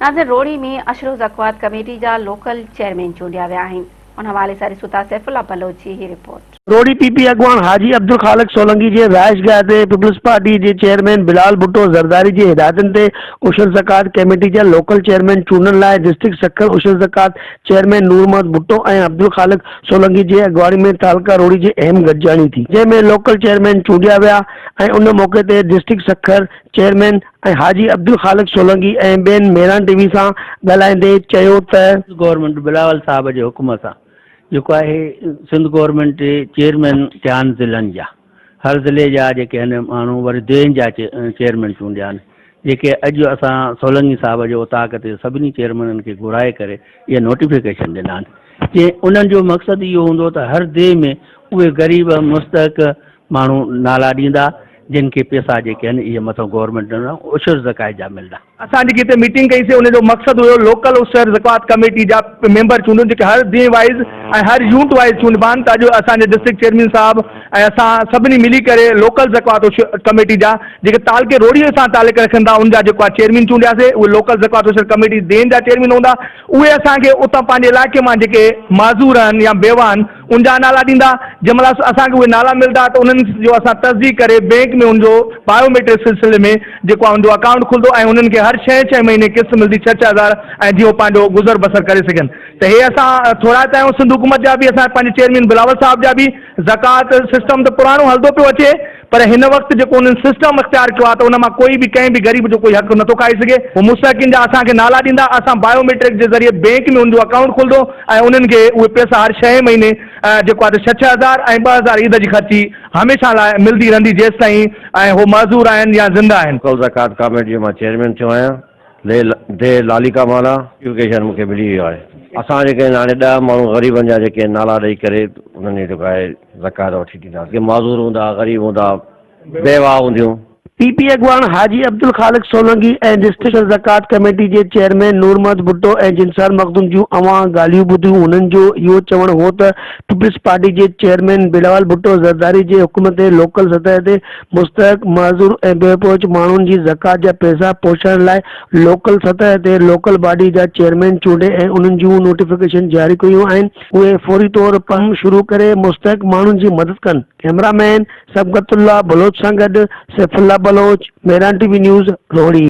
नाज़िर, रोड़ी में अशरो ज़कात कमेटी जा लोकल चेयरमैन चूंडिया विया आहिनि। उन हवाले सां ॾिसूं था सैफुल्ला बलोच जी ही रिपोर्ट। रोड़ी पीपी अगवान हाजी अब्दुल खालिक सोलंकी जे राइशगाह ते पीपल्स पार्टी जे चेयरमैन बिलाल भुट्टो ज़रदारी जी हिदायतुनि ते उशर ज़कात कमेटी जा लोकल चेयरमैन चूंडण लाइ डिस्ट्रिक्ट सखर उशर ज़कात चेयरमैन नूर मोहम्मद भुट्टो ऐं अब्दुल खालिक सोलंकी जी अगवानी में तालका रोड़ी जी अहम गॾिजाणी थी, जंहिंमें लोकल चेयरमैन चूंडिया विया ऐं उन मौक़े ते डिस्ट्रिक्ट सखर चेयरमैन ऐं हाजी अब्दुल खालिक सोलंकी ऐं ॿियनि मेरान टीवी सां ॻाल्हाईंदे चयो त गवर्नमेंट बिलावल साहब जे हुकुम सां जेको आहे सिंध गवर्नमेंट चेयरमैन थिया आहिनि ज़िलनि जा, हर ज़िले जा जेके आहिनि माण्हू वरी देन जा चेयरमैन चूंडिया आहिनि, जेके अॼु असां सोलंकी साहब जो उताक ते सभिनी चेयरमैननि खे घुराए करे इहे नोटिफिकेशन ॾिना आहिनि कि उन्हनि जो मक़सदु इहो हूंदो त हर देह में उहे ग़रीब मुस्तहक माण्हू नाला ॾींदा जिन खे पैसा जेके आहिनि इहे मथां गवर्नमेंट ॾिना उशर ज़कात जा मिलंदा। असां जेकी हिते मीटिंग कईसीं उन जो मक़सदु हुयो लोकल उशर ज़कात कमेटी जा मेंबर चूंडनि जेके हर ॾींहुं वाइज़ ऐं हर यूनिट वाइज़ चूंडबा आहिनि, त अॼु असांजे डिस्ट्रिक्ट चेयरमैन साहब ऐं असां सभिनी मिली करे लोकल ज़कात कमेटी जा जेके तालके रोड़ीअ सां तालुक रखंदा उन जा जेको आहे चेयरमैन चूंडियासीं, उहे लोकल ज़कात उशर कमेटी देन जा चेयरमैन हूंदा, उहे असांखे उतां पंहिंजे इलाइक़े मां जेके माज़ूर आहिनि या बेवा आहिनि उन जा नाला ॾींदा। जंहिं महिल असांखे उहे नाला मिलंदा त उन्हनि जो असां तस्दीक करे बैंक में उनजो बायोमेट्रिक सिलसिले में जेको आहे उनजो अकाउंट खुलंदो ऐं उन्हनि खे हर 6 महीने किस्त मिलंदी 6,000 ऐं जीअं पंहिंजो गुज़र बसर करे सघनि। त हे असां थोरा त आहियूं सिंध हुकूमत जा बि, असां पंहिंजे चेयरमैन बिलावल साहब जा बि। ज़कात सिस्टम त पुराणो हलंदो पियो अचे, पर हिन वक़्तु जेको उन्हनि सिस्टम अख़्तियार कयो आहे त उन मां कोई बि कंहिं बि ग़रीब जो कोई हक़ नथो खाई सघे। उहे मुस्तहक़िन जा असांखे नाला ॾींदा, असां बायोमेट्रिक जे ज़रिए बैंक में उनजो अकाउंट खुलंदो ऐं उन्हनि खे उहे पैसा हर 6 महीने जेको आहे 6,000 ऐं 2,000 ईद जी ख़र्ची हमेशह लाइ मिलंदी रहंदी जेसि ताईं ऐं हो मज़दूर आहिनि या ज़िंदा आहिनि। लोकल ज़कात कमेटी मां चेयरमैन थियो आहियां, दे लालिका माला एजुकेशन मूंखे मिली वियो आहे। असां जेके हाणे 10 माण्हू ग़रीबनि जा जेके नाला ॾेई करे उन्हनि जेको आहे ज़कात वठी ॾींदासीं, के माज़ूर हूंदा, ग़रीब हूंदा, बेवा हूंदियूं। पीपी अगवान हाजी अब्दुल खालिक सोलंकी ऐं डिस्ट्रिक्ट ज़कात कमेटी जे चेयरमैन नूर मोहम्मद भुट्टो ऐं जिनसार मखदूम जूं अवां ॻाल्हियूं ॿुधियूं। उन्हनि जो इहो चवणु हो त पीपल्स पार्टी जे चेयरमैन बिलावल भुट्टो ज़रदारी जे हुकुम ते लोकल सतह ते मुस्तहक माज़ूर ऐं बेपहुच माण्हुनि जी ज़कात जा पैसा पहुचाइण लाइ लोकल सतह ते लोकल बॉडी जा चेयरमैन चूंडे ऐं उन्हनि जूं नोटिफिकेशन जारी कयूं आहिनि। उहे फौरी तौर कम शुरू करे मुस्तहक माण्हुनि जी मदद कनि। कैमरामैन सबगतुल्ला बलोच सां गॾु सैफुल्ला बलोच, मेरान टीवी न्यूज़, रोड़ी।